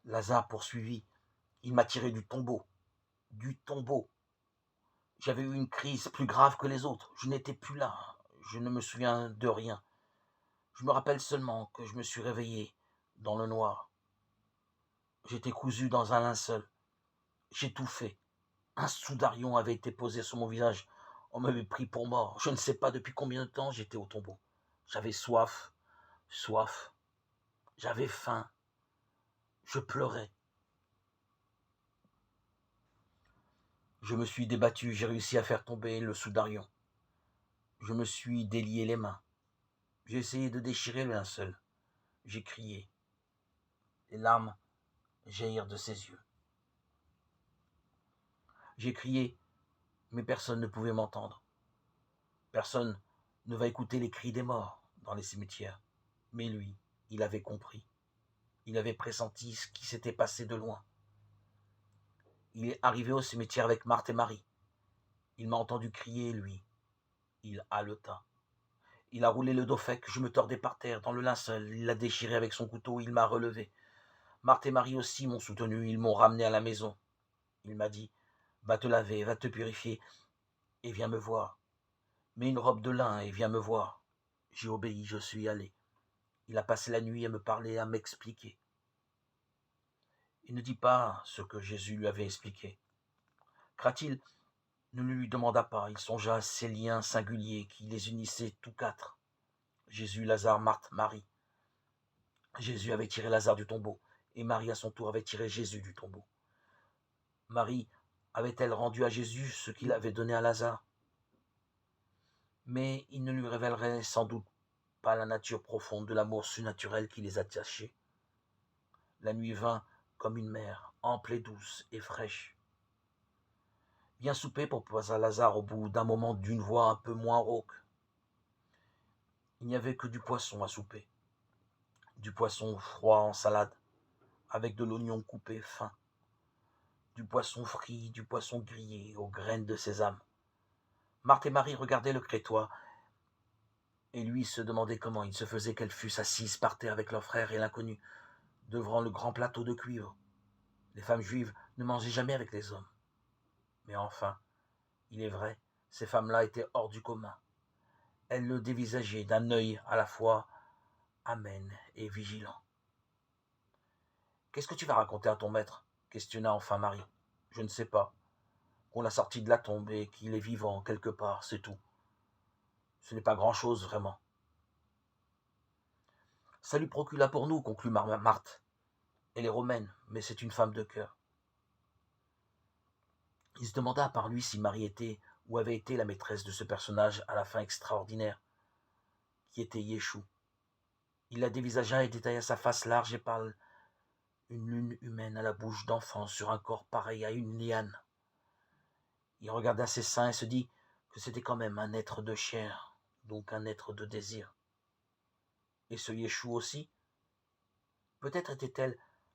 Lazare poursuivit. Il m'a tiré du tombeau. Du tombeau. J'avais eu une crise plus grave que les autres. Je n'étais plus là. Je ne me souviens de rien. Je me rappelle seulement que je me suis réveillé dans le noir. J'étais cousu dans un linceul. J'étouffais. Un soudarion avait été posé sur mon visage. On m'avait pris pour mort. Je ne sais pas depuis combien de temps j'étais au tombeau. J'avais soif. Soif. J'avais faim. Je pleurais. Je me suis débattu. J'ai réussi à faire tomber le soudarion. Je me suis délié les mains. J'ai essayé de déchirer le linceul. J'ai crié. Les larmes jaillirent de ses yeux. J'ai crié, mais personne ne pouvait m'entendre. Personne ne va écouter les cris des morts dans les cimetières. Mais lui, il avait compris. Il avait pressenti ce qui s'était passé de loin. Il est arrivé au cimetière avec Marthe et Marie. Il m'a entendu crier, lui. Il haleta. Il a roulé le dos fec, je me tordais par terre, dans le linceul. Il l'a déchiré avec son couteau, il m'a relevé. Marthe et Marie aussi m'ont soutenu, ils m'ont ramené à la maison. Il m'a dit, va te laver, va te purifier, et viens me voir. Mets une robe de lin et viens me voir. J'ai obéi, je suis allé. Il a passé la nuit à me parler, à m'expliquer. Il ne dit pas ce que Jésus lui avait expliqué. Cratil ne lui demanda pas, il songea à ces liens singuliers qui les unissaient tous quatre. Jésus, Lazare, Marthe, Marie. Jésus avait tiré Lazare du tombeau, et Marie à son tour avait tiré Jésus du tombeau. Marie avait-elle rendu à Jésus ce qu'il avait donné à Lazare? Mais il ne lui révélerait sans doute pas la nature profonde de l'amour surnaturel qui les attachait. La nuit vint comme une mer, ample et douce et fraîche. Viens souper, proposa Lazare au bout d'un moment d'une voix un peu moins rauque. Il n'y avait que du poisson à souper. Du poisson froid en salade, avec de l'oignon coupé fin. Du poisson frit, du poisson grillé aux graines de sésame. Marthe et Marie regardaient le crétois, et lui se demandait comment il se faisait qu'elles fussent assises par terre avec leur frère et l'inconnu, devant le grand plateau de cuivre. Les femmes juives ne mangeaient jamais avec les hommes. Mais enfin, il est vrai, ces femmes-là étaient hors du commun. Elles le dévisageaient d'un œil à la fois amène et vigilant. « Qu'est-ce que tu vas raconter à ton maître ?» questionna enfin Marie. « Je ne sais pas. Qu'on l'a sorti de la tombe et qu'il est vivant quelque part, c'est tout. Ce n'est pas grand-chose, vraiment. » « Ça lui procura pour nous, conclut Marthe. Elle est romaine, mais c'est une femme de cœur. » Il se demanda par lui si Marie était ou avait été la maîtresse de ce personnage à la fin extraordinaire, qui était Yeshua. Il la dévisagea et détailla sa face large et pâle, une lune humaine à la bouche d'enfant sur un corps pareil à une liane. Il regarda ses seins et se dit que c'était quand même un être de chair, donc un être de désir. Et ce Yeshua aussi? Peut-être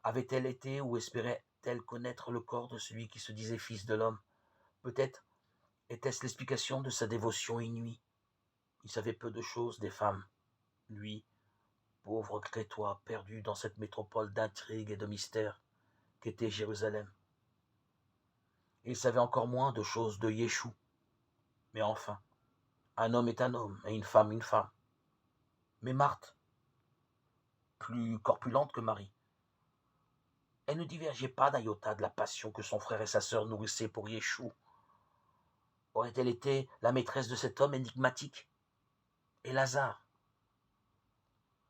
avait-elle été ou espérait-elle connaître le corps de celui qui se disait fils de l'homme? Peut-être était-ce l'explication de sa dévotion inouïe? Il savait peu de choses des femmes. Lui, pauvre crétois perdu dans cette métropole d'intrigues et de mystères qu'était Jérusalem. Et il savait encore moins de choses de Yeshua. Mais enfin, un homme est un homme et une femme une femme. Mais Marthe, plus corpulente que Marie, elle ne divergeait pas d'un iota de la passion que son frère et sa sœur nourrissaient pour Yeshua. Aurait-elle été la maîtresse de cet homme énigmatique? Et Lazare?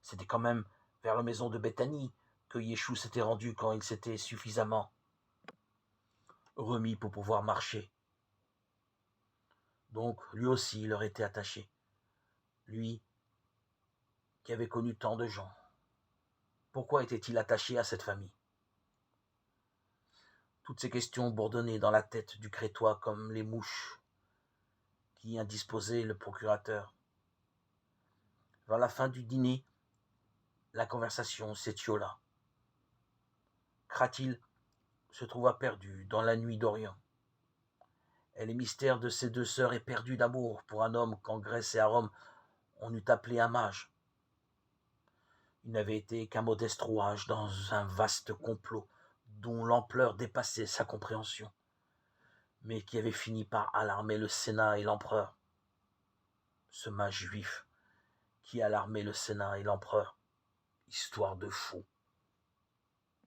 C'était quand même vers la maison de Béthanie que Yeshua s'était rendu quand il s'était suffisamment remis pour pouvoir marcher. Donc lui aussi il leur était attaché. Lui qui avait connu tant de gens. Pourquoi était-il attaché à cette famille? Toutes ces questions bourdonnaient dans la tête du crétois comme les mouches qui indisposaient le procurateur. Vers la fin du dîner, la conversation s'étiola. Cratil se trouva perdu dans la nuit d'Orient. Et les mystères de ces deux sœurs éperdues d'amour pour un homme qu'en Grèce et à Rome on eût appelé un mage. Il n'avait été qu'un modeste rouage dans un vaste complot dont l'ampleur dépassait sa compréhension, mais qui avait fini par alarmer le Sénat et l'empereur. Ce mage juif qui alarmait le Sénat et l'empereur, histoire de fou.